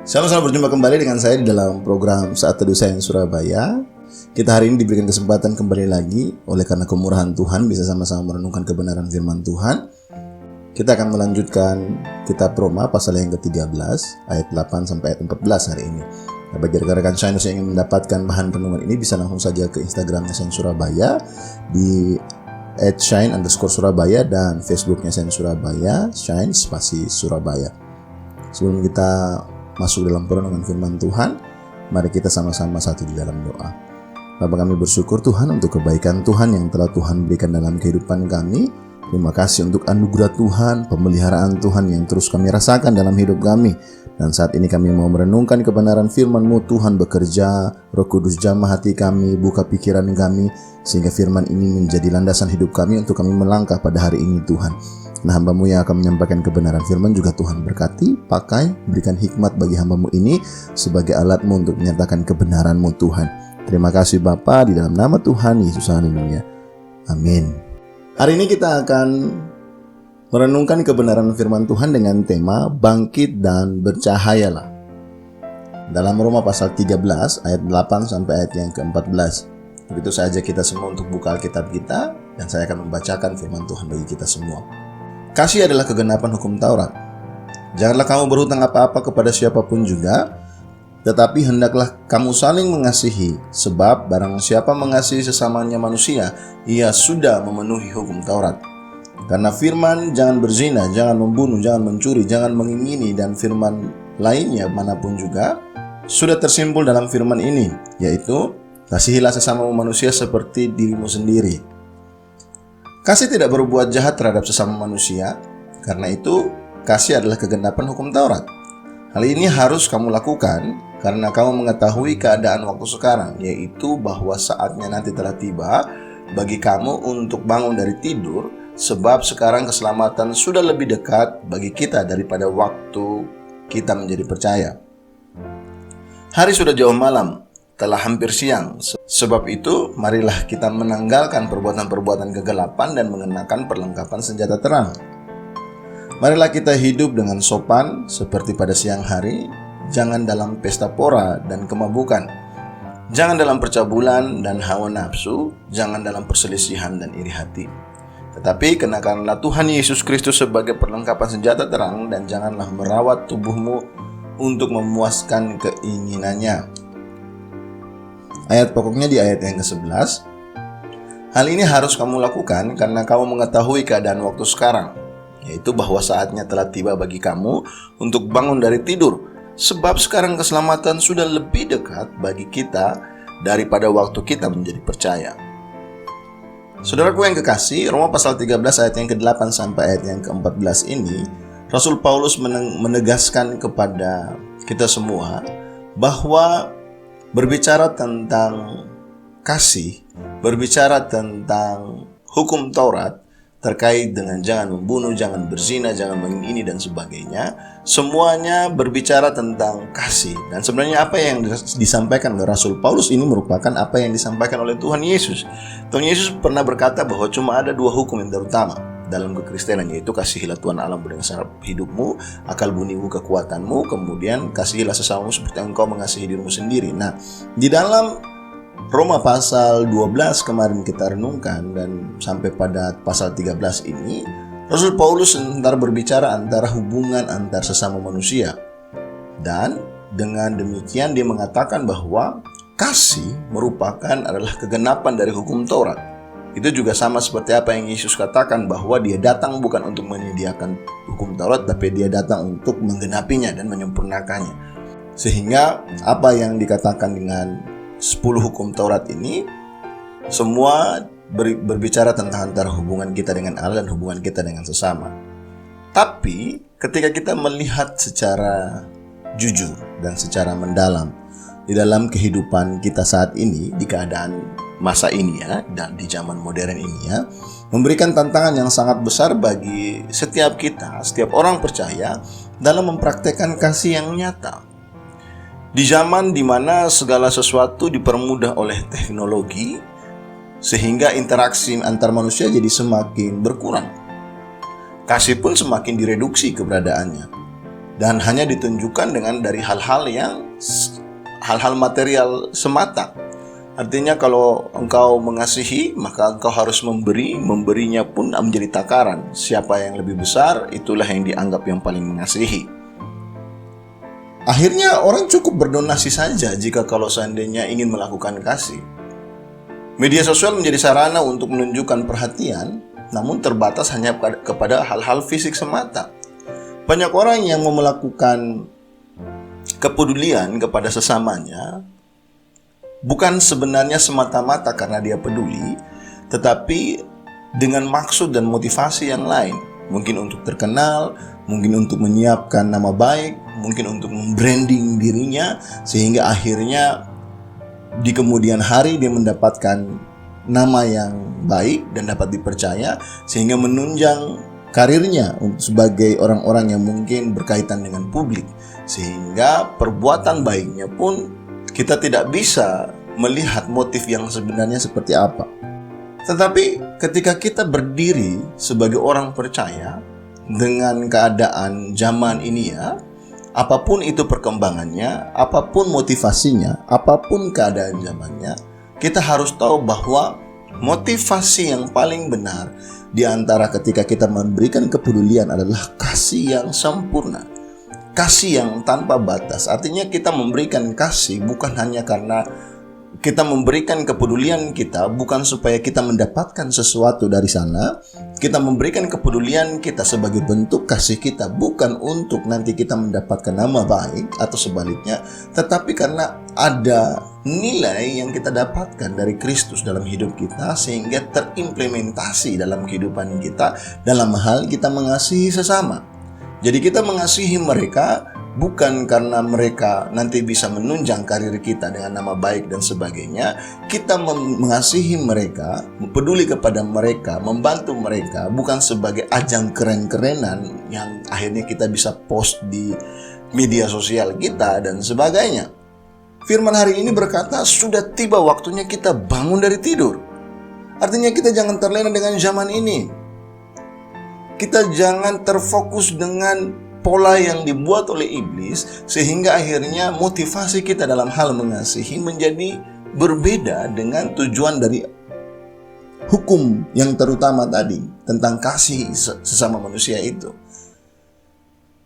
Selamat berjumpa kembali dengan saya di dalam program Saat Teduh Sains Surabaya. Kita hari ini diberikan kesempatan kembali lagi oleh karena kemurahan Tuhan bisa sama-sama merenungkan kebenaran firman Tuhan. Kita akan melanjutkan kitab Roma pasal yang ke-13 ayat 8 sampai ayat 14 hari ini. Nah, bagi rekan-rekan Sains yang ingin mendapatkan bahan renungan ini bisa langsung saja ke Instagramnya Sains Surabaya di @shine_surabaya dan Facebooknya Sains Surabaya, Shine spasi Surabaya. Sebelum kita masuk dalam perenungan firman Tuhan, mari kita sama-sama satu di dalam doa. Bapa, kami bersyukur Tuhan untuk kebaikan Tuhan yang telah Tuhan berikan dalam kehidupan kami. Terima kasih untuk anugerah Tuhan, pemeliharaan Tuhan yang terus kami rasakan dalam hidup kami. Dan saat ini kami mau merenungkan kebenaran firman-Mu. Tuhan bekerja, Roh Kudus jamah hati kami, buka pikiran kami, sehingga firman ini menjadi landasan hidup kami untuk kami melangkah pada hari ini Tuhan. Nah, hamba-Mu yang akan menyampaikan kebenaran firman juga Tuhan berkati, pakai, berikan hikmat bagi hamba-Mu ini sebagai alat-Mu untuk menyatakan kebenaran-Mu Tuhan. Terima kasih Bapa, di dalam nama Tuhan Yesus, haleluya. Amin. Hari ini kita akan merenungkan kebenaran firman Tuhan dengan tema bangkit dan bercahayalah. Dalam Roma pasal 13 ayat 8 sampai ayat yang ke-14. Begitu saja kita semua untuk buka Alkitab kita dan saya akan membacakan firman Tuhan bagi kita semua. Kasih adalah kegenapan hukum Taurat. Janganlah kamu berhutang apa-apa kepada siapapun juga, tetapi hendaklah kamu saling mengasihi, sebab barang siapa mengasihi sesamanya manusia, ia sudah memenuhi hukum Taurat. Karena firman jangan berzina, jangan membunuh, jangan mencuri, jangan mengingini, dan firman lainnya manapun juga sudah tersimpul dalam firman ini, yaitu kasihilah sesama manusia seperti dirimu sendiri. Kasih tidak berbuat jahat terhadap sesama manusia, karena itu kasih adalah kegenapan hukum Taurat. Hal ini harus kamu lakukan karena kamu mengetahui keadaan waktu sekarang, yaitu bahwa saatnya nanti telah tiba bagi kamu untuk bangun dari tidur, sebab sekarang keselamatan sudah lebih dekat bagi kita daripada waktu kita menjadi percaya. Hari sudah jauh malam, telah hampir siang. Sebab itu, marilah kita menanggalkan perbuatan-perbuatan kegelapan dan mengenakan perlengkapan senjata terang. Marilah kita hidup dengan sopan seperti pada siang hari, jangan dalam pesta pora dan kemabukan, jangan dalam percabulan dan hawa nafsu, jangan dalam perselisihan dan iri hati. Tetapi kenakanlah Tuhan Yesus Kristus sebagai perlengkapan senjata terang, dan janganlah merawat tubuhmu untuk memuaskan keinginannya. Ayat pokoknya di ayat yang ke-11. Hal ini harus kamu lakukan karena kamu mengetahui keadaan waktu sekarang, yaitu bahwa saatnya telah tiba bagi kamu untuk bangun dari tidur, sebab sekarang keselamatan sudah lebih dekat bagi kita daripada waktu kita menjadi percaya. Saudaraku yang kekasih, Roma pasal 13 ayat yang ke-8 sampai ayat yang ke-14 ini, Rasul Paulus menegaskan kepada kita semua bahwa berbicara tentang kasih, berbicara tentang hukum Taurat terkait dengan jangan membunuh, jangan berzina, jangan mengingini dan sebagainya, semuanya berbicara tentang kasih. Dan sebenarnya apa yang disampaikan oleh Rasul Paulus ini merupakan apa yang disampaikan oleh Tuhan Yesus. Tuhan Yesus pernah berkata bahwa cuma ada dua hukum yang terutama dalam kekristenan, yaitu kasihilah Tuhan Allahmu dengan segenap hidupmu, akal bunimu, kekuatanmu, kemudian kasihilah sesamamu seperti engkau mengasihi dirimu sendiri. Nah, di dalam Roma pasal 12 kemarin kita renungkan dan sampai pada pasal 13 ini, Rasul Paulus sebentar berbicara antara hubungan antar sesama manusia. Dan dengan demikian dia mengatakan bahwa kasih merupakan adalah kegenapan dari hukum Taurat. Itu juga sama seperti apa yang Yesus katakan bahwa dia datang bukan untuk menyediakan hukum Taurat, tapi dia datang untuk menggenapinya dan menyempurnakannya. Sehingga apa yang dikatakan dengan 10 hukum Taurat ini semua berbicara tentang antara hubungan kita dengan Allah dan hubungan kita dengan sesama. Tapi ketika kita melihat secara jujur dan secara mendalam di dalam kehidupan kita saat ini, di keadaan masa ini ya, dan di zaman modern ini ya, memberikan tantangan yang sangat besar bagi setiap kita, setiap orang percaya dalam mempraktekkan kasih yang nyata. Di zaman di mana segala sesuatu dipermudah oleh teknologi, sehingga interaksi antar manusia jadi semakin berkurang. Kasih pun semakin direduksi keberadaannya. dan hanya ditunjukkan dengan dari hal-hal material semata. Artinya kalau engkau mengasihi, maka engkau harus memberinya pun menjadi takaran. Siapa yang lebih besar, itulah yang dianggap yang paling mengasihi. Akhirnya orang cukup berdonasi saja jika kalau seandainya ingin melakukan kasih. Media sosial menjadi sarana untuk menunjukkan perhatian, namun terbatas hanya kepada hal-hal fisik semata. Banyak orang yang mau melakukan kepedulian kepada sesamanya bukan sebenarnya semata-mata karena dia peduli, tetapi dengan maksud dan motivasi yang lain. Mungkin untuk terkenal, mungkin untuk menyiapkan nama baik, mungkin untuk membranding dirinya, sehingga akhirnya di kemudian hari dia mendapatkan nama yang baik dan dapat dipercaya, sehingga menunjang karirnya sebagai orang-orang yang mungkin berkaitan dengan publik. Sehingga perbuatan baiknya pun kita tidak bisa melihat motif yang sebenarnya seperti apa. Tetapi ketika kita berdiri sebagai orang percaya dengan keadaan zaman ini ya, apapun itu perkembangannya, apapun motivasinya, apapun keadaan zamannya, kita harus tahu bahwa motivasi yang paling benar di antara ketika kita memberikan kepedulian adalah kasih yang sempurna. Kasih yang tanpa batas. Artinya kita memberikan kasih bukan hanya karena kita memberikan kepedulian kita, bukan supaya kita mendapatkan sesuatu dari sana. Kita memberikan kepedulian kita sebagai bentuk kasih kita, bukan untuk nanti kita mendapatkan nama baik atau sebaliknya, tetapi karena ada nilai yang kita dapatkan dari Kristus dalam hidup kita, sehingga terimplementasi dalam kehidupan kita dalam hal kita mengasihi sesama. Jadi kita mengasihi mereka bukan karena mereka nanti bisa menunjang karir kita dengan nama baik dan sebagainya. Kita mengasihi mereka, peduli kepada mereka, membantu mereka bukan sebagai ajang keren-kerenan yang akhirnya kita bisa post di media sosial kita dan sebagainya. Firman hari ini berkata, sudah tiba waktunya kita bangun dari tidur. Artinya kita jangan terlena dengan zaman ini. Kita jangan terfokus dengan pola yang dibuat oleh iblis, sehingga akhirnya motivasi kita dalam hal mengasihi menjadi berbeda dengan tujuan dari hukum yang terutama tadi tentang kasih sesama manusia itu.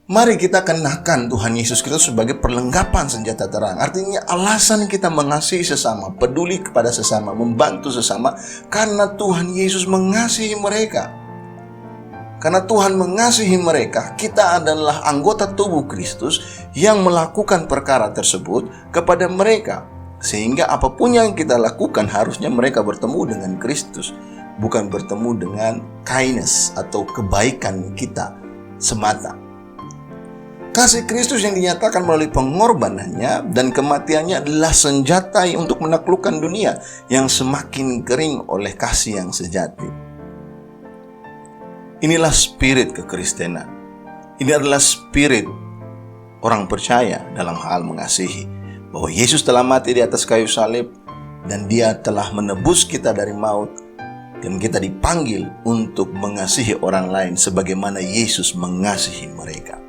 Mari kita kenakan Tuhan Yesus Kristus sebagai perlengkapan senjata terang. Artinya alasan kita mengasihi sesama, peduli kepada sesama, membantu sesama, karena Tuhan Yesus mengasihi mereka. Karena Tuhan mengasihi mereka, kita adalah anggota tubuh Kristus yang melakukan perkara tersebut kepada mereka. Sehingga apapun yang kita lakukan harusnya mereka bertemu dengan Kristus, bukan bertemu dengan kindness atau kebaikan kita semata. Kasih Kristus yang dinyatakan melalui pengorbanannya dan kematiannya adalah senjata untuk menaklukkan dunia yang semakin kering oleh kasih yang sejati. Inilah spirit kekristenan. Ini adalah spirit orang percaya dalam hal mengasihi. Bahwa Yesus telah mati di atas kayu salib dan Dia telah menebus kita dari maut. Dan kita dipanggil untuk mengasihi orang lain sebagaimana Yesus mengasihi mereka.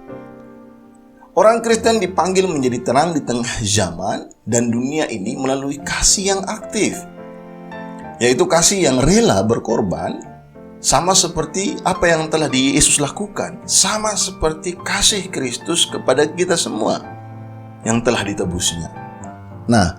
Orang Kristen dipanggil menjadi terang di tengah zaman dan dunia ini melalui kasih yang aktif. Yaitu kasih yang rela berkorban. Sama seperti apa yang telah Yesus lakukan. Sama seperti kasih Kristus kepada kita semua yang telah ditebusnya. Nah,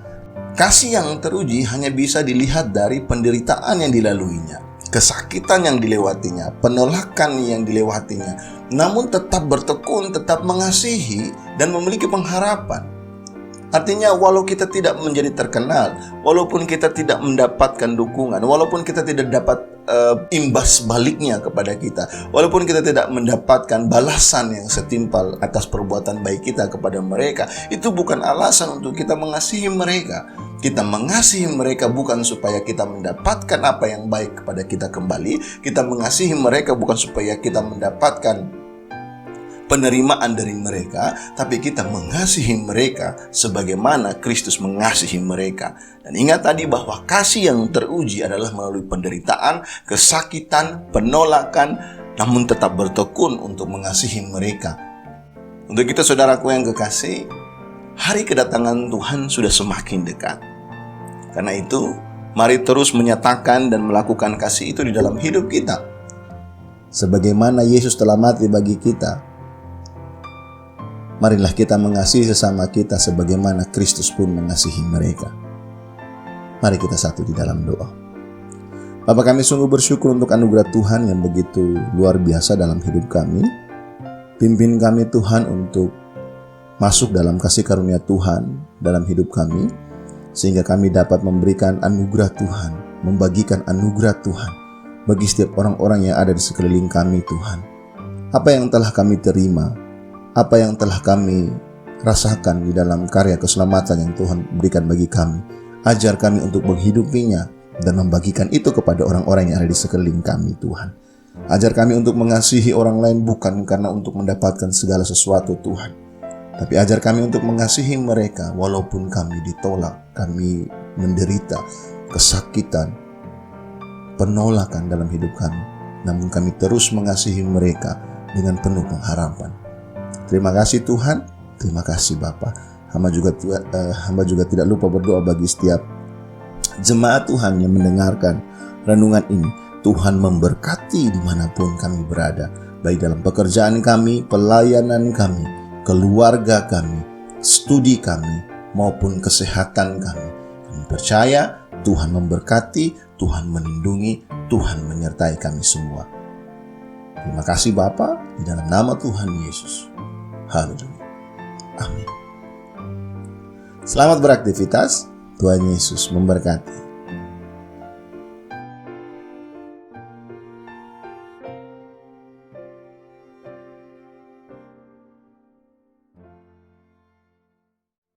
kasih yang teruji hanya bisa dilihat dari penderitaan yang dilaluinya, kesakitan yang dilewatinya, penolakan yang dilewatinya. Namun tetap bertekun, tetap mengasihi dan memiliki pengharapan. Artinya walau kita tidak menjadi terkenal, walaupun kita tidak mendapatkan dukungan, walaupun kita tidak dapat imbas baliknya kepada kita, walaupun kita tidak mendapatkan balasan yang setimpal atas perbuatan baik kita kepada mereka, itu bukan alasan untuk kita mengasihi mereka. Kita mengasihi mereka bukan supaya kita mendapatkan apa yang baik kepada kita kembali. Kita mengasihi mereka bukan supaya kita mendapatkan penerimaan dari mereka, tapi kita mengasihi mereka sebagaimana Kristus mengasihi mereka. Dan ingat tadi bahwa kasih yang teruji adalah melalui penderitaan, kesakitan, penolakan, namun tetap bertekun untuk mengasihi mereka. Untuk kita saudaraku yang kekasih, hari kedatangan Tuhan sudah semakin dekat. Karena itu, mari terus menyatakan dan melakukan kasih itu di dalam hidup kita. Sebagaimana Yesus telah mati bagi kita, marilah kita mengasihi sesama kita sebagaimana Kristus pun mengasihi mereka. Mari kita satu di dalam doa. Bapa, kami sungguh bersyukur untuk anugerah Tuhan yang begitu luar biasa dalam hidup kami. Pimpin kami Tuhan untuk masuk dalam kasih karunia Tuhan dalam hidup kami, sehingga kami dapat memberikan anugerah Tuhan, membagikan anugerah Tuhan bagi setiap orang-orang yang ada di sekeliling kami Tuhan. Apa yang telah kami terima, apa yang telah kami rasakan di dalam karya keselamatan yang Tuhan berikan bagi kami, ajar kami untuk menghidupinya dan membagikan itu kepada orang-orang yang ada di sekeliling kami Tuhan. Ajar kami untuk mengasihi orang lain bukan karena untuk mendapatkan segala sesuatu Tuhan, tapi ajar kami untuk mengasihi mereka walaupun kami ditolak, kami menderita kesakitan, penolakan dalam hidup kami. Namun kami terus mengasihi mereka dengan penuh pengharapan. Terima kasih Tuhan, terima kasih Bapa. Hamba juga tidak lupa berdoa bagi setiap jemaat Tuhan yang mendengarkan renungan ini. Tuhan memberkati dimanapun kami berada, baik dalam pekerjaan kami, pelayanan kami, keluarga kami, studi kami, maupun kesehatan kami. Kami percaya Tuhan memberkati, Tuhan melindungi, Tuhan menyertai kami semua. Terima kasih Bapa, di dalam nama Tuhan Yesus. Haleluya. Amin. Selamat beraktivitas. Tuhan Yesus memberkati.